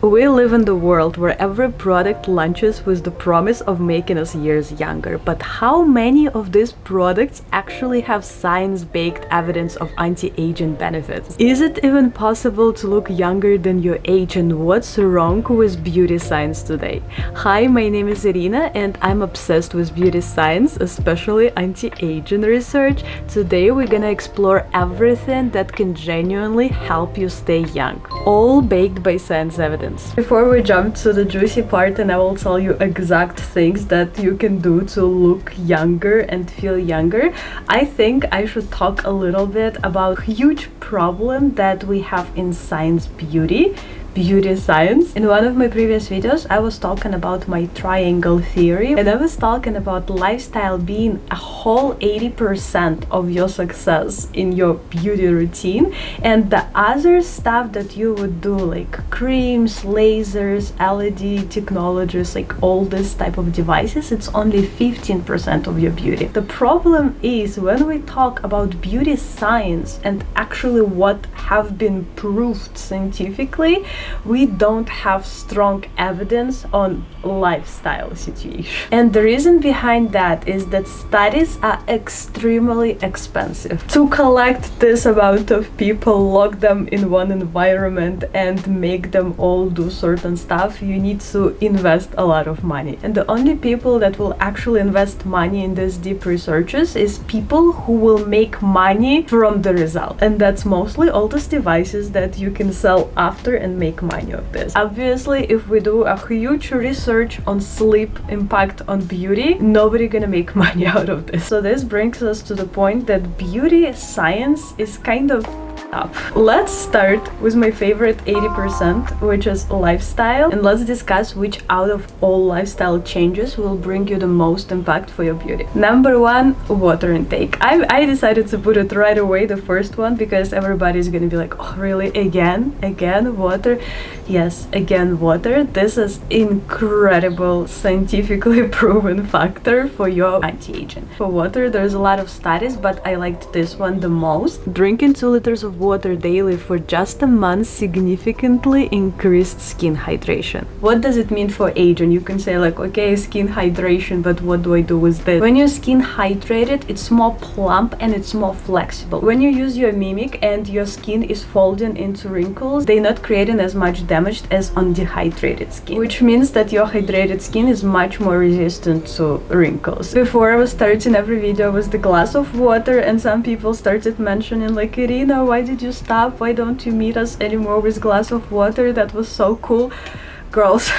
We live in the world where every product launches with the promise of making us years younger, but how many of these products actually have science-based evidence of anti-aging benefits? Is it even possible to look younger than your age, and what's wrong with beauty science today? Hi, my name is Irina and I'm obsessed with beauty science, especially anti-aging research. Today we're gonna explore everything that can genuinely help you stay young, all backed by science evidence. Before we jump to the juicy part, and I will tell you exact things that you can do to look younger and feel younger, I think I should talk a little bit about a huge problem that we have in science beauty science. In one of my previous videos, I was talking about my triangle theory, and I was talking about lifestyle being a whole 80% of your success in your beauty routine, and the other stuff that you would do, like creams, lasers, LED technologies, like all this type of devices, it's only 15% of your beauty. The problem is when we talk about beauty science and actually what have been proved scientifically, we don't have strong evidence on lifestyle situation. And the reason behind that is that studies are extremely expensive. To collect this amount of people, lock them in one environment and make them all do certain stuff, you need to invest a lot of money. And the only people that will actually invest money in these deep researches is people who will make money from the result. And that's mostly all these devices that you can sell after and make money of this. Obviously, if we do a huge research on sleep impact on beauty, nobody gonna make money out of this. So this brings us to the point that beauty science is kind of up. Let's start with my favorite 80%, which is lifestyle, and let's discuss which out of all lifestyle changes will bring you the most impact for your beauty. Number one, water intake. I decided to put it right away, the first one, because everybody's gonna be like, oh really, again water? Yes, again water. This is incredible scientifically proven factor for your anti-aging. For water, there's a lot of studies, but I liked this one the most. Drinking 2 liters of water daily for just a month significantly increased skin hydration. What does it mean for aging? You can say like, okay, skin hydration, but what do I do with this? When your skin hydrated, it's more plump and it's more flexible. When you use your mimic and your skin is folding into wrinkles, they're not creating as much damage as on dehydrated skin, which means that your hydrated skin is much more resistant to wrinkles. Before I was starting every video with the glass of water, and some people started mentioning like, Irina, why did you stop? Why don't you meet us anymore with glass of water? That was so cool. Girls,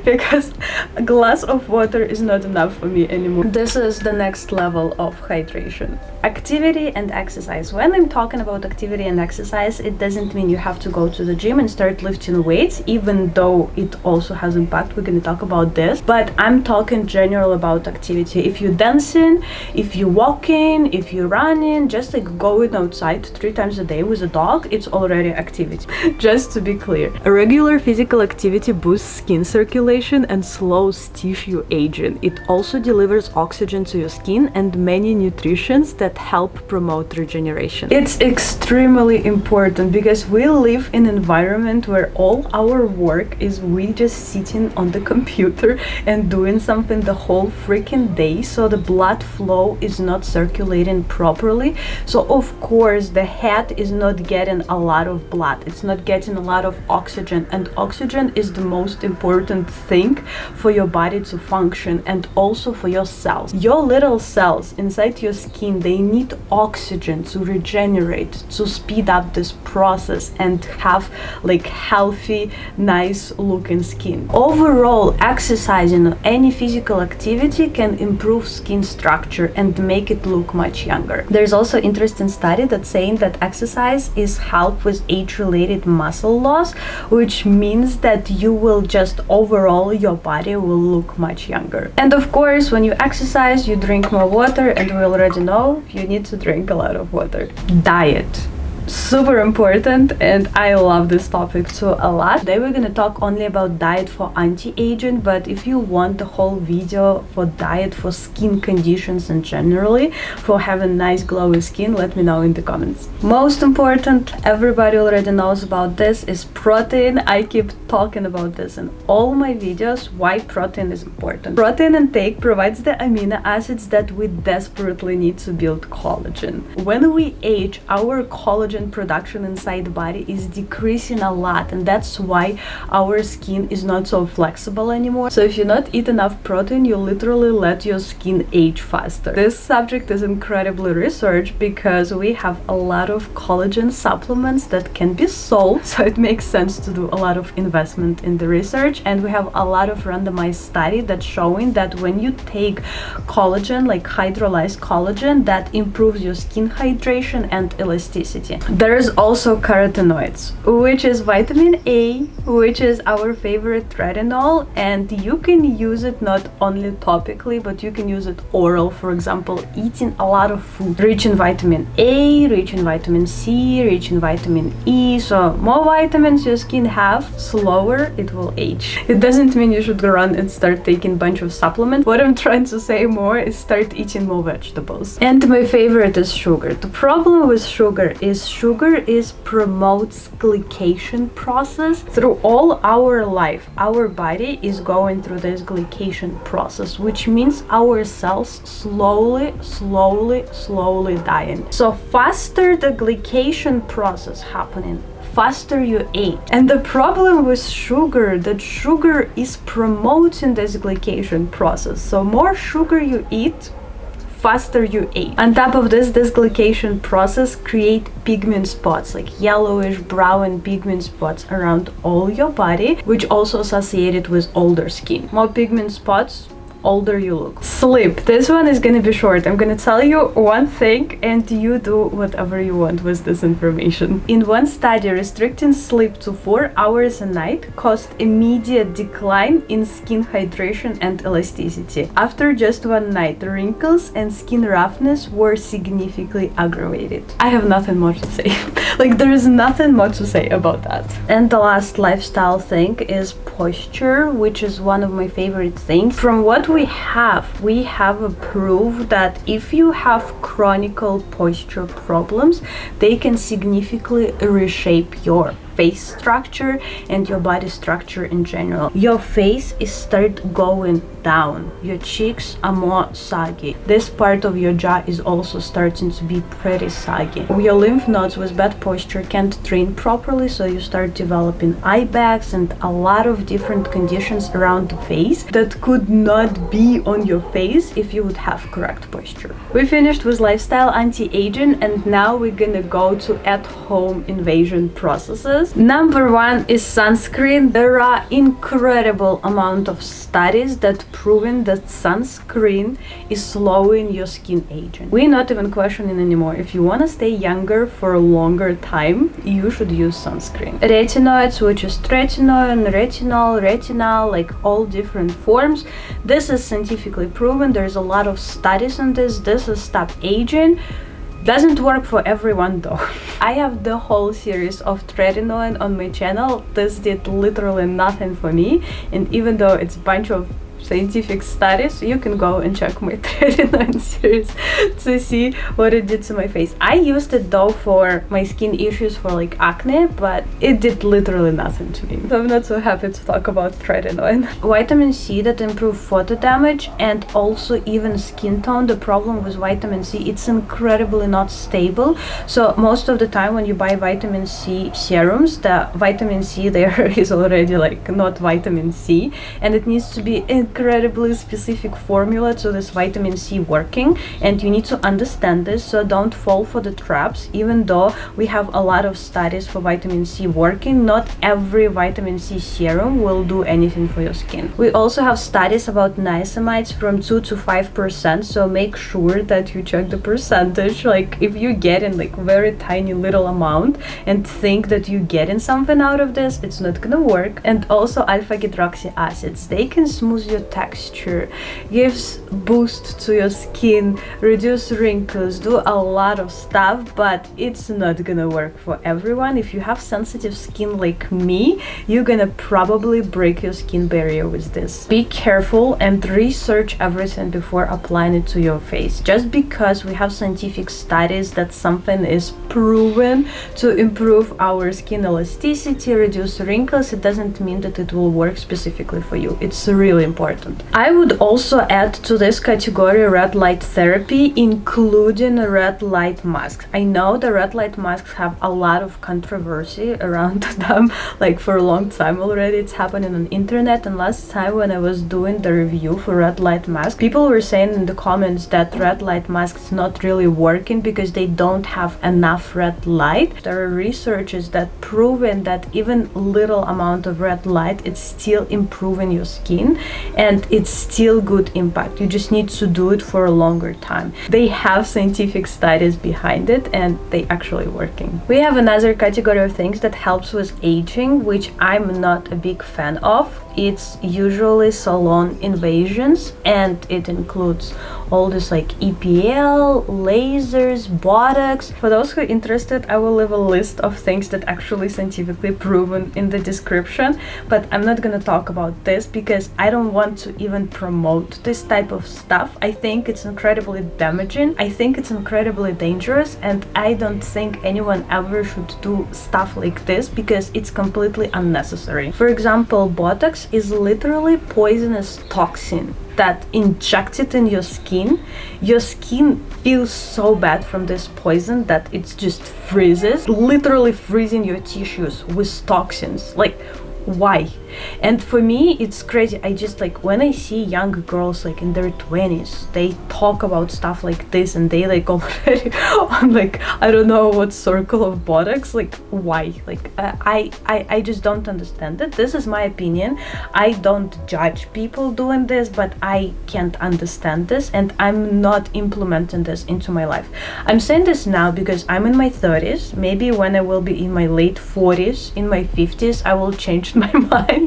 because a glass of water is not enough for me anymore. This is the next level of hydration. Activity and exercise. When I'm talking about activity and exercise, it doesn't mean you have to go to the gym and start lifting weights, even though it also has impact. We're going to talk about this, but I'm talking general about activity. If you're dancing, if you're walking, if you're running, just like going outside 3 times a day with a dog, it's already activity. Just to be clear, a regular physical activity boosts skin circulation and slows tissue aging. It also delivers oxygen to your skin and many nutrients that help promote regeneration. It's extremely important because we live in an environment where all our work is we just sitting on the computer and doing something the whole freaking day, so the blood flow is not circulating properly. So of course the head is not getting a lot of blood, it's not getting a lot of oxygen, and oxygen is the most important thing for your body to function, and also for your cells. Your little cells inside your skin, they need oxygen to regenerate, to speed up this process and have like healthy, nice looking skin. Overall, exercising or any physical activity can improve skin structure and make it look much younger. There's also interesting study that's saying that exercise is help with age-related muscle loss, which means that you will just overall your body will look much younger. And of course, when you exercise, you drink more water, and we already know you need to drink a lot of water. Diet. super important, and I love this topic too a lot. Today we're gonna talk only about diet for anti-aging, but if you want the whole video for diet for skin conditions and generally for having nice glowy skin, let me know in the comments. Most important, everybody already knows about this, is protein. I keep talking about this in all my videos, why protein is important. Protein intake provides the amino acids that we desperately need to build collagen. When we age, our collagen production inside the body is decreasing a lot, and that's why our skin is not so flexible anymore. So if you not eat enough protein, you literally let your skin age faster. This subject is incredibly researched because we have a lot of collagen supplements that can be sold, so it makes sense to do a lot of investment in the research. And we have a lot of randomized study that's showing that when you take collagen, like hydrolyzed collagen, that improves your skin hydration and elasticity. There is also carotenoids, which is vitamin A, which is our favorite retinol, and you can use it not only topically, but you can use it oral. For example, eating a lot of food rich in vitamin A, rich in vitamin C, rich in vitamin E. So more vitamins your skin have, slower it will age. It doesn't mean you should go around and start taking a bunch of supplements. What I'm trying to say more is start eating more vegetables. And my favorite is sugar. The problem with sugar is promotes glycation process. Through all our life, our body is going through this glycation process, which means our cells slowly dying. So faster the glycation process happening, faster you age. And the problem with sugar, that sugar is promoting this glycation process. So more sugar you eat, faster you age. On top of this glycation process create pigment spots, like yellowish, brown pigment spots around all your body, which also associated with older skin. More pigment spots, older you look. Sleep. This one is gonna be short. I'm gonna tell you one thing and you do whatever you want with this information. In one study, restricting sleep to 4 hours a night caused immediate decline in skin hydration and elasticity. After just one night, wrinkles and skin roughness were significantly aggravated. I have nothing more to say. Like, there is nothing more to say about that. And the last lifestyle thing is posture, which is one of my favorite things. From what we have a proof that if you have chronic posture problems, they can significantly reshape your face structure and your body structure in general. Your face is start going down, your cheeks are more saggy, this part of your jaw is also starting to be pretty saggy. Your lymph nodes with bad posture can't drain properly, so you start developing eye bags and a lot of different conditions around the face that could not be on your face if you would have correct posture. We finished with lifestyle anti-aging, and now we're gonna go to at-home invasion processes. Number one is sunscreen. There are incredible amount of studies that proven that sunscreen is slowing your skin aging. We're not even questioning anymore. If you want to stay younger for a longer time, you should use sunscreen. Retinoids, which is retinol, like all different forms. This is scientifically proven. There's a lot of studies on this. This is stop aging. Doesn't work for everyone though. I have the whole series of tretinoin on my channel. This did literally nothing for me, and even though it's a bunch of scientific studies, you can go and check my tretinoin series to see what it did to my face. I used it though for my skin issues, for like acne, but it did literally nothing to me. So I'm not so happy to talk about tretinoin. Vitamin C that improve photo damage and also even skin tone. The problem with vitamin C, it's incredibly not stable. So most of the time when you buy vitamin C serums, the vitamin C there is already like not vitamin C, and it needs to be incredibly specific formula to this vitamin C working, and you need to understand this, so don't fall for the traps. Even though we have a lot of studies for vitamin C working, not every vitamin C serum will do anything for your skin. We also have studies about niacinamides from 2 to 5%, so make sure that you check the percentage. Like if you get in like very tiny little amount and think that you're getting something out of this, it's not gonna work. And also alpha hydroxy acids, they can smooth your you texture, gives boost to your skin, reduce wrinkles, do a lot of stuff, but it's not gonna work for everyone. If you have sensitive skin like me, you're gonna probably break your skin barrier with this. Be careful and research everything before applying it to your face. Just because we have scientific studies that something is proven to improve our skin elasticity, reduce wrinkles, it doesn't mean that it will work specifically for you. It's really important. I would also add to this category red light therapy, including red light masks. I know the red light masks have a lot of controversy around them, like for a long time already. It's happening on internet, and last time when I was doing the review for red light mask, people were saying in the comments that red light masks not really working because they don't have enough red light. There are researches that proven that even little amount of red light, it's still improving your skin and it's still good impact. You just need to do it for a longer time. They have scientific studies behind it and they actually working. We have another category of things that helps with aging, which I'm not a big fan of. It's usually salon invasions, and it includes all this like EPL, lasers, Botox. For those who are interested, I will leave a list of things that actually scientifically proven in the description, but I'm not gonna talk about this because I don't want to even promote this type of stuff. I think it's incredibly damaging, I think it's incredibly dangerous, and I don't think anyone ever should do stuff like this because it's completely unnecessary. For example, Botox is literally poisonous toxin that injected in your skin feels so bad from this poison that it just freezes, literally freezing your tissues with toxins. Like, why? And for me, it's crazy. I just like when I see young girls like in their 20s, they talk about stuff like this and they like already on like I don't know what circle of Botox. Like, why? Like I just don't understand it. This is my opinion. I don't judge people doing this, but I can't understand this and I'm not implementing this into my life. I'm saying this now because I'm in my 30s. Maybe when I will be in my late 40s, in my 50s, I will change my mind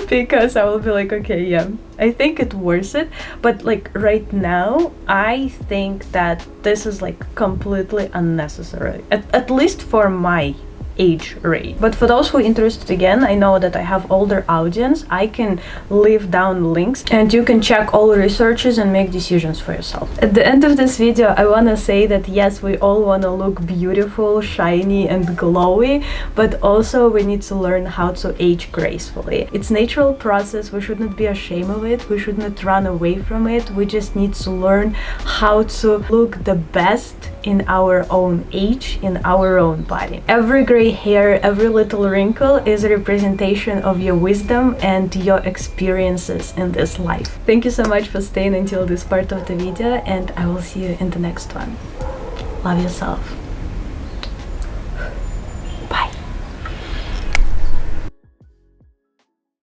because I will be like, okay, yeah, I think it's worth it. But like right now, I think that this is like completely unnecessary, at least for my age rate. But for those who are interested, again, I know that I have older audience, I can leave down links and you can check all researches and make decisions for yourself. At the end of this video, I want to say that yes, we all want to look beautiful, shiny and glowy, but also we need to learn how to age gracefully. It's a natural process. We shouldn't be ashamed of it. We shouldn't run away from it. We just need to learn how to look the best in our own age, in our own body. Every gray hair, every little wrinkle is a representation of your wisdom and your experiences in this life. Thank you so much for staying until this part of the video, and I will see you in the next one. Love yourself.